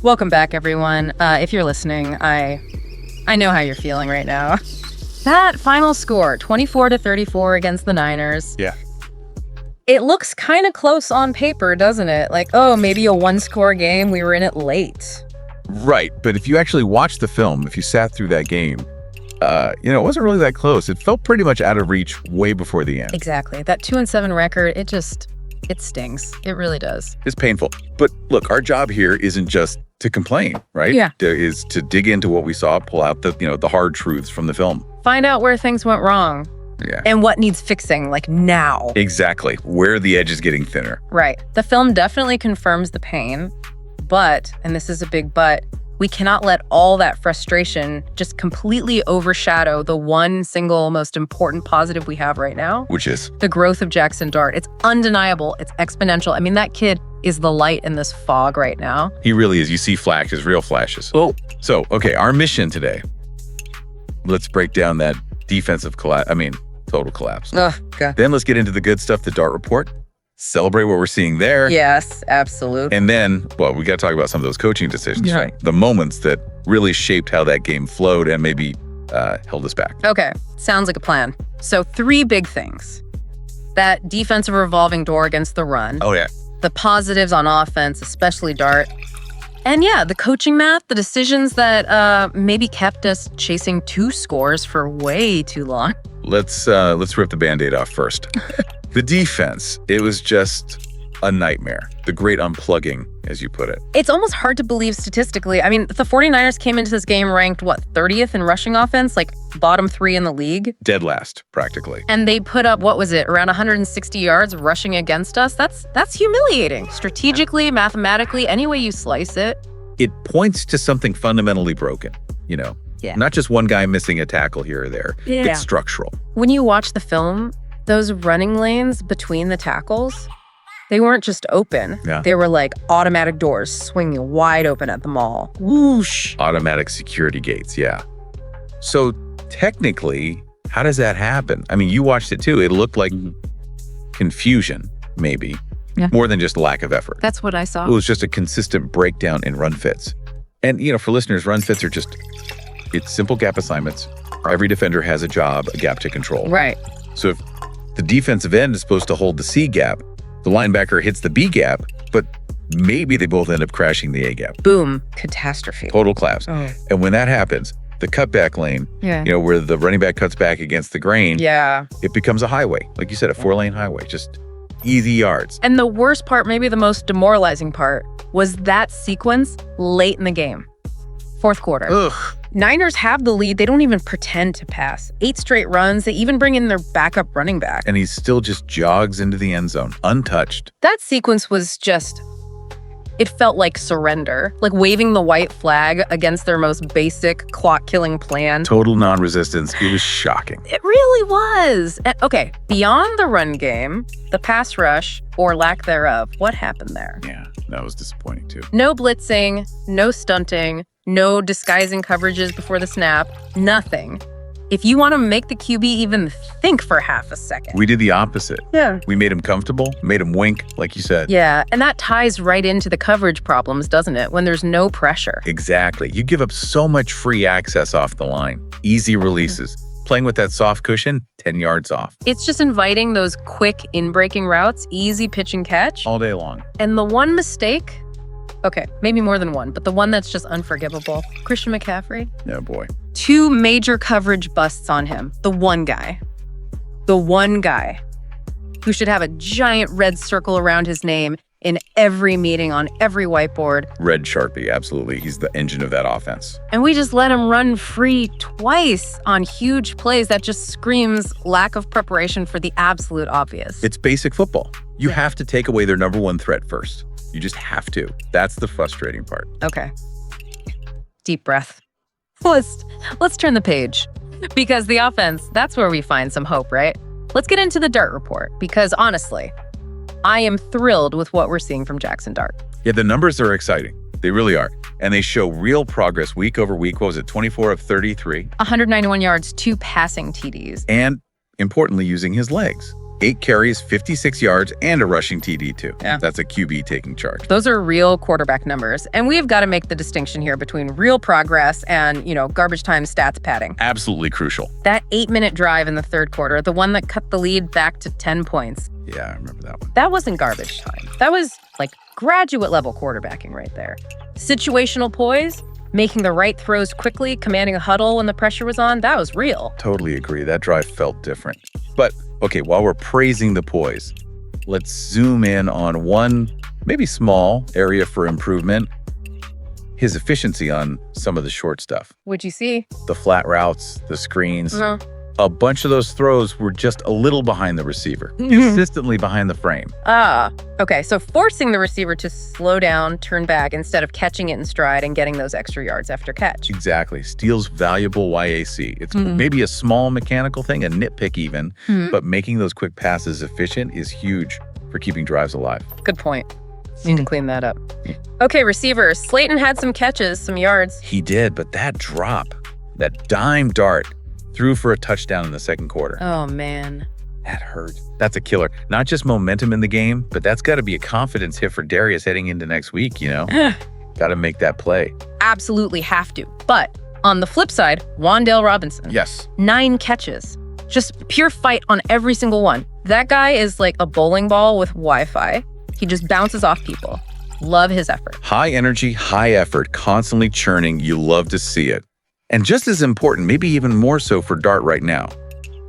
Welcome back, everyone. If you're listening, I know how you're feeling right now. That final score, 24-34 against the Niners. Yeah. It looks kind of close on paper, doesn't it? Like, oh, maybe a one-score game. We were in it late. Right, but if you actually watched the film, if you sat through that game, it wasn't really that close. It felt pretty much out of reach way before the end. Exactly. That 2-7 record, it stings. It really does. It's painful. But look, our job here isn't just to complain, right? Yeah. Is to dig into what we saw, pull out the hard truths from the film. Find out where things went wrong. Yeah. And what needs fixing, like now. Exactly. Where the edge is getting thinner. Right. The film definitely confirms the pain, but, and this is a big but, we cannot let all that frustration just completely overshadow the one single most important positive we have right now. Which is? The growth of Jaxson Dart. It's undeniable. It's exponential. I mean, that kid is the light in this fog right now. He really is. You see flashes, real flashes. Oh. So, okay, our mission today. Let's break down that defensive total collapse. Ugh, God. Then let's get into the good stuff, the Dart report. Celebrate what we're seeing there. Yes, absolutely. And then, well, we got to talk about some of those coaching decisions. Yeah. Right? The moments that really shaped how that game flowed and maybe held us back. Okay, sounds like a plan. So 3 big things. That defensive revolving door against the run. Oh, yeah. The positives on offense, especially Dart. And yeah, the coaching math, the decisions that maybe kept us chasing 2 scores for way too long. Let's rip the Band-Aid off first. The defense, it was just a nightmare. The great unplugging, as you put it. It's almost hard to believe statistically. I mean, the 49ers came into this game ranked, 30th in rushing offense? Like bottom 3 in the league? Dead last, practically. And they put up, around 160 yards rushing against us? That's humiliating. Strategically, mathematically, any way you slice it. It points to something fundamentally broken, Yeah. Not just one guy missing a tackle here or there. Yeah. It's structural. When you watch the film, those running lanes between the tackles, they weren't just open. Yeah. They were like automatic doors swinging wide open at the mall. Whoosh. Automatic security gates, yeah. So technically, how does that happen? I mean, you watched it too. It looked like confusion, maybe, more than just lack of effort. That's what I saw. It was just a consistent breakdown in run fits. And, for listeners, run fits are it's simple gap assignments. Every defender has a job, a gap to control. Right. So if the defensive end is supposed to hold the C gap, the linebacker hits the B gap, but maybe they both end up crashing the A gap. Boom. Catastrophe. Total collapse. Oh. And when that happens, the cutback lane, where the running back cuts back against the grain, it becomes a highway. Like you said, a 4-lane highway, just easy yards. And the worst part, maybe the most demoralizing part, was that sequence late in the game. 4th quarter. Ugh. Niners have the lead. They don't even pretend to pass. 8 straight runs. They even bring in their backup running back. And he still just jogs into the end zone, untouched. That sequence was it felt like surrender, like waving the white flag against their most basic clock-killing plan. Total non-resistance. It was shocking. It really was. Okay, beyond the run game, the pass rush, or lack thereof, what happened there? Yeah, that was disappointing too. No blitzing, no stunting, no disguising coverages before the snap, nothing. If you want to make the QB even think for half a second. We did the opposite. Yeah. We made him comfortable, made him wink, like you said. Yeah, and that ties right into the coverage problems, doesn't it? When there's no pressure. Exactly. You give up so much free access off the line. Easy releases. Playing with that soft cushion, 10 yards off. It's just inviting those quick in-breaking routes, easy pitch and catch. All day long. And the one mistake, okay, maybe more than one, but the one that's just unforgivable, Christian McCaffrey. Oh, boy. 2 major coverage busts on him. The one guy who should have a giant red circle around his name in every meeting on every whiteboard. Red Sharpie, absolutely. He's the engine of that offense. And we just let him run free twice on huge plays. That just screams lack of preparation for the absolute obvious. It's basic football. You have to take away their number 1 threat first. You just have to. That's the frustrating part. Okay. Deep breath. Let's turn the page. Because the offense, that's where we find some hope, right? Let's get into the Dart report. Because honestly, I am thrilled with what we're seeing from Jaxson Dart. Yeah, the numbers are exciting. They really are. And they show real progress week over week. What was it, 24 of 33? 191 yards, 2 passing TDs. And importantly, using his legs. 8 carries, 56 yards, and a rushing TD too. Yeah. That's a QB taking charge. Those are real quarterback numbers. And we've got to make the distinction here between real progress and, garbage time stats padding. Absolutely crucial. That 8-minute drive in the third quarter, the one that cut the lead back to 10 points. Yeah, I remember that one. That wasn't garbage time. That was like graduate level quarterbacking right there. Situational poise, making the right throws quickly, commanding a huddle when the pressure was on, that was real. Totally agree. That drive felt different. But, okay, while we're praising the poise, let's zoom in on one, maybe small, area for improvement. His efficiency on some of the short stuff. What'd you see? The flat routes, the screens. Mm-hmm. A bunch of those throws were just a little behind the receiver, consistently behind the frame. Okay, so forcing the receiver to slow down, turn back, instead of catching it in stride and getting those extra yards after catch. Exactly. Steals valuable YAC. It's maybe a small mechanical thing, a nitpick even, but making those quick passes efficient is huge for keeping drives alive. Good point. Need to clean that up. Okay, receivers. Slayton had some catches, some yards. He did, but that drop, that dime dart, threw for a touchdown in the second quarter. Oh, man. That hurt. That's a killer. Not just momentum in the game, but that's got to be a confidence hit for Darius heading into next week, Got to make that play. Absolutely have to. But on the flip side, Wan'Dale Robinson. Yes. 9 catches. Just pure fight on every single one. That guy is like a bowling ball with Wi-Fi. He just bounces off people. Love his effort. High energy, high effort, constantly churning. You love to see it. And just as important, maybe even more so for Dart right now,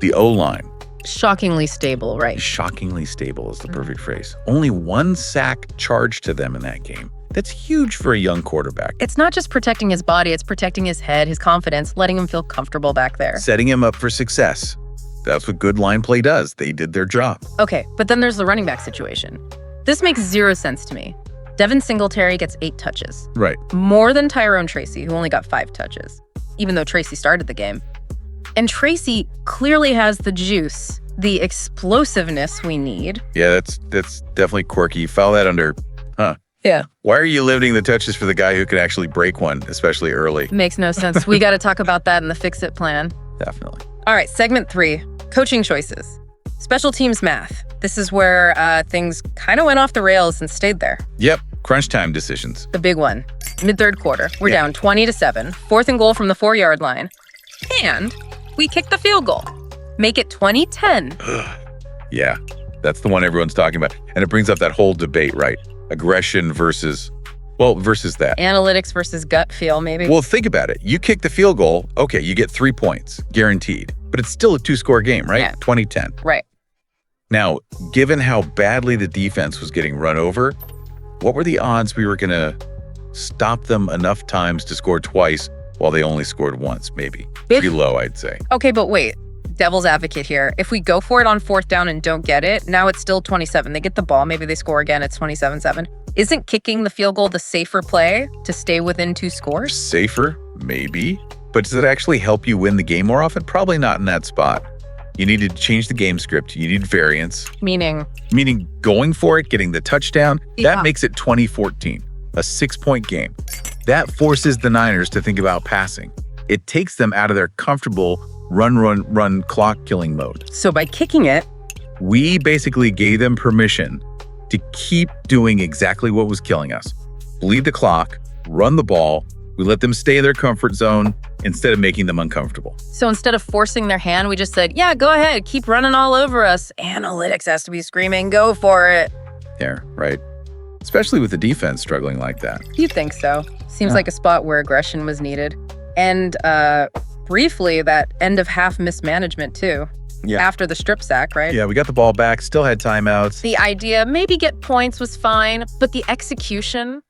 the O-line. Shockingly stable, right? Shockingly stable is the perfect phrase. Only 1 sack charged to them in that game. That's huge for a young quarterback. It's not just protecting his body, it's protecting his head, his confidence, letting him feel comfortable back there. Setting him up for success. That's what good line play does. They did their job. Okay, but then there's the running back situation. This makes 0 sense to me. Devin Singletary gets 8 touches. Right. More than Tyrone Tracy, who only got 5 touches, even though Tracy started the game. And Tracy clearly has the juice, the explosiveness we need. Yeah, that's definitely quirky. You file that under, Yeah. Why are you limiting the touches for the guy who can actually break one, especially early? Makes no sense. We got to talk about that in the fix-it plan. Definitely. All right, segment 3, coaching choices. Special teams math. This is where things kind of went off the rails and stayed there. Yep, crunch time decisions. The big one, mid-third quarter. We're down 20-7, 4th and goal from the 4-yard line. And we kick the field goal. Make it 20-10. Yeah, that's the one everyone's talking about. And it brings up that whole debate, right? Aggression versus that. Analytics versus gut feel, maybe. Well, think about it. You kick the field goal, okay, you get 3 points, guaranteed. But it's still a 2-score game, right? Yeah. 20-10. Right. Now, given how badly the defense was getting run over, what were the odds we were going to stop them enough times to score twice while they only scored once, maybe? Pretty low, I'd say. Okay, but wait. Devil's advocate here. If we go for it on 4th down and don't get it, now it's still 27. They get the ball. Maybe they score again. It's 27-7. Isn't kicking the field goal the safer play to stay within 2 scores? Safer? Maybe. But does it actually help you win the game more often? Probably not in that spot. You need to change the game script. You need variance. Meaning Going for it, getting the touchdown. Yeah. That makes it 2014, a 6-point game. That forces the Niners to think about passing. It takes them out of their comfortable run, clock-killing mode. So by kicking it, we basically gave them permission to keep doing exactly what was killing us. Bleed the clock, run the ball. We let them stay in their comfort zone instead of making them uncomfortable. So instead of forcing their hand, we just said, yeah, go ahead, keep running all over us. Analytics has to be screaming, go for it. Yeah, right. Especially with the defense struggling like that. You'd think so. Seems like a spot where aggression was needed. And briefly, that end of half mismanagement too. Yeah. After the strip sack, right? Yeah, we got the ball back, still had timeouts. The idea, maybe get points was fine, but the execution,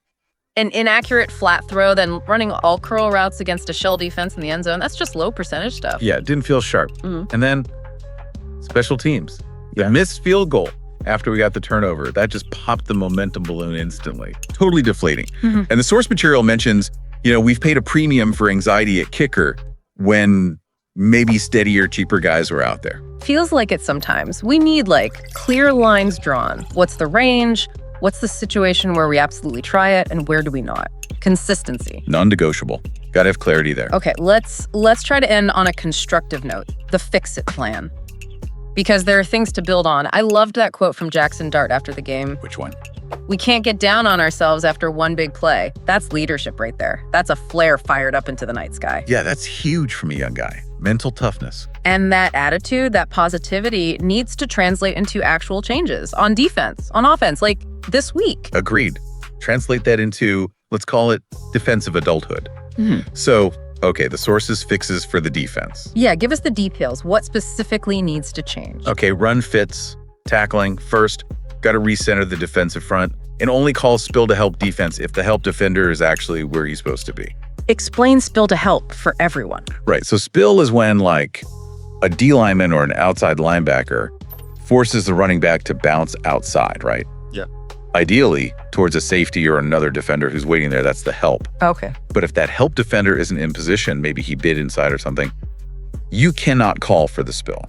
an inaccurate flat throw, then running all curl routes against a shell defense in the end zone, that's just low percentage stuff. Yeah, it didn't feel sharp. And then special teams. The missed field goal after we got the turnover, that just popped the momentum balloon instantly. Totally deflating. And the source material mentions, we've paid a premium for anxiety at kicker when maybe steadier, cheaper guys were out there. Feels like it sometimes. We need clear lines drawn. What's the range? What's the situation where we absolutely try it, and where do we not? Consistency. Non-negotiable. Gotta have clarity there. Okay, let's try to end on a constructive note. The fix-it plan. because there are things to build on. I loved that quote from Jaxson Dart after the game. Which one? We can't get down on ourselves after one big play. That's leadership right there. That's a flare fired up into the night sky. Yeah, that's huge from a young guy. Mental toughness. And that attitude, that positivity needs to translate into actual changes on defense, on offense, like this week. Agreed. Translate that into, let's call it defensive adulthood. So, okay, the sources fixes for the defense. Yeah, give us the details. What specifically needs to change? Okay, run fits, tackling first, got to recenter the defensive front, and only call spill to help defense if the help defender is actually where he's supposed to be. Explain spill to help for everyone. Right, so spill is when like a D lineman or an outside linebacker forces the running back to bounce outside, right? Yeah. Ideally, towards a safety or another defender who's waiting there, that's the help. Okay. But if that help defender isn't in position, maybe he bid inside or something, you cannot call for the spill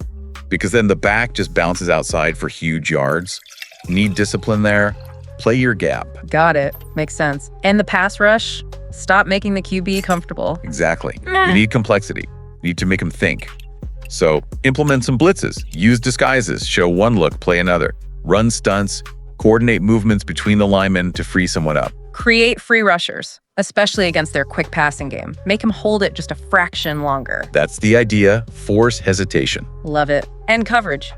because then the back just bounces outside for huge yards. Need discipline there. Play your gap. Got it. Makes sense. And the pass rush, stop making the QB comfortable. Exactly. You need complexity. You need to make him think. So implement some blitzes, use disguises, show one look, play another, run stunts, coordinate movements between the linemen to free someone up. Create free rushers, especially against their quick passing game. Make him hold it just a fraction longer. That's the idea. Force hesitation. Love it. And coverage.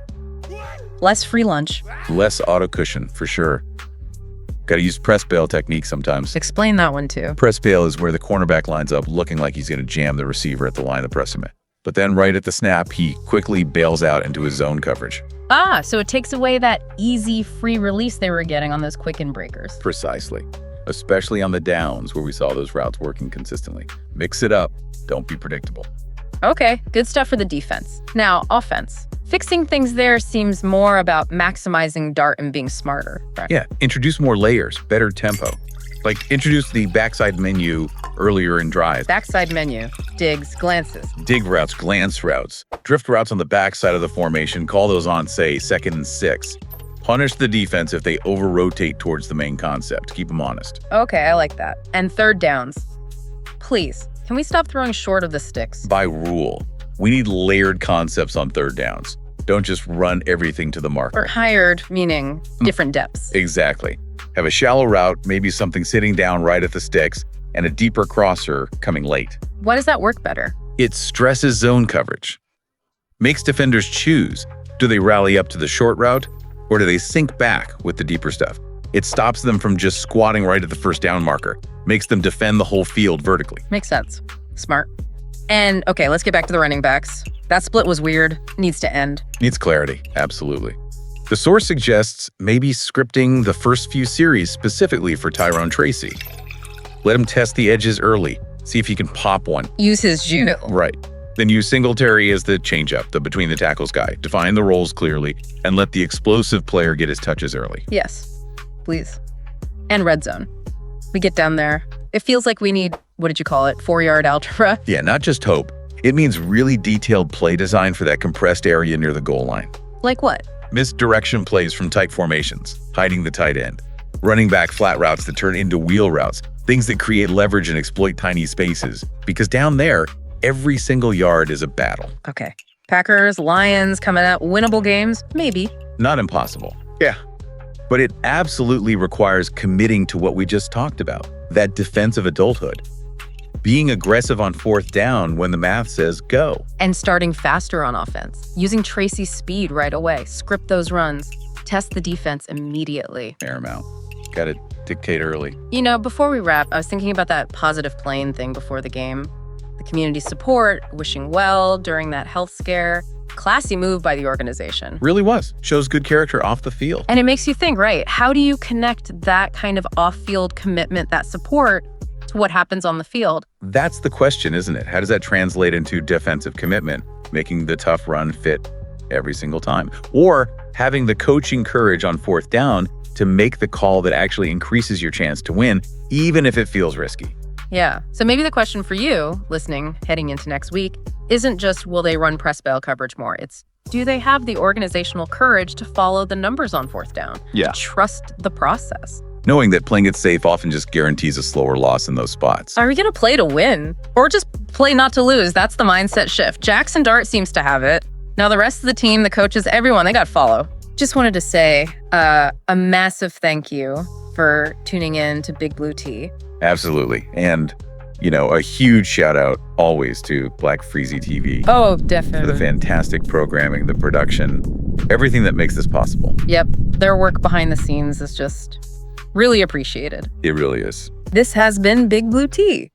Less free lunch. Less auto cushion, for sure. Got to use press bail technique sometimes. Explain that one too. Press bail is where the cornerback lines up looking like he's going to jam the receiver at the line of press him in. But then right at the snap, he quickly bails out into his zone coverage. Ah, so it takes away that easy free release they were getting on those quicken breakers. Precisely. Especially on the downs where we saw those routes working consistently. Mix it up. Don't be predictable. Okay, good stuff for the defense. Now, offense. Fixing things there seems more about maximizing Dart and being smarter. Right? Yeah, introduce more layers, better tempo. Like introduce the backside menu earlier in drives. Backside menu, digs, glances. Dig routes, glance routes. Drift routes on the backside of the formation, call those on, say, 2nd and 6. Punish the defense if they over-rotate towards the main concept. Keep them honest. Okay, I like that. And third downs. Please, can we stop throwing short of the sticks? By rule, we need layered concepts on third downs. Don't just run everything to the marker. Or hired, meaning different depths. Exactly. Have a shallow route, maybe something sitting down right at the sticks, and a deeper crosser coming late. Why does that work better? It stresses zone coverage. Makes defenders choose. Do they rally up to the short route, or do they sink back with the deeper stuff? It stops them from just squatting right at the first down marker. Makes them defend the whole field vertically. Makes sense. Smart. And okay, let's get back to the running backs. That split was weird. Needs to end. Needs clarity. Absolutely. The source suggests maybe scripting the first few series specifically for Tyrone Tracy. Let him test the edges early. See if he can pop one. Use his judo. Right. Then use Singletary as the changeup, the between the tackles guy. Define the roles clearly and let the explosive player get his touches early. Yes, please. And red zone. We get down there. It feels like we need, what did you call it, 4-yard algebra? Yeah, not just hope. It means really detailed play design for that compressed area near the goal line. Like what? Misdirection plays from tight formations, hiding the tight end, running back flat routes that turn into wheel routes, things that create leverage and exploit tiny spaces. Because down there, every single yard is a battle. Okay. Packers, Lions coming out, winnable games? Maybe. Not impossible. Yeah. But it absolutely requires committing to what we just talked about, that defensive adulthood. Being aggressive on fourth down when the math says go. And starting faster on offense. Using Tracy's speed right away. Script those runs. Test the defense immediately. Paramount. Got to dictate early. You know, before we wrap, I was thinking about that positive playing thing before the game. The community support, wishing well during that health scare. Classy move by the organization. Really was. Shows good character off the field. And it makes you think, right? How do you connect that kind of off-field commitment, that support, to what happens on the field? That's the question, isn't it? How does that translate into defensive commitment, making the tough run fit every single time? Or having the coaching courage on fourth down to make the call that actually increases your chance to win, even if it feels risky. Yeah. So maybe the question for you, listening, heading into next week, isn't just will they run press bail coverage more? It's do they have the organizational courage to follow the numbers on fourth down? Yeah. To trust the process? Knowing that playing it safe often just guarantees a slower loss in those spots. Are we going to play to win? Or just play not to lose? That's the mindset shift. Jaxson Dart seems to have it. Now, the rest of the team, the coaches, everyone, they got to follow. Just wanted to say a massive thank you for tuning in to Big Blue Tea. Absolutely. And, you know, a huge shout out always to BLKFREEZYTV. Oh, definitely. For the fantastic programming, the production, everything that makes this possible. Yep. Their work behind the scenes is just really appreciated. It really is. This has been Big Blue Tea.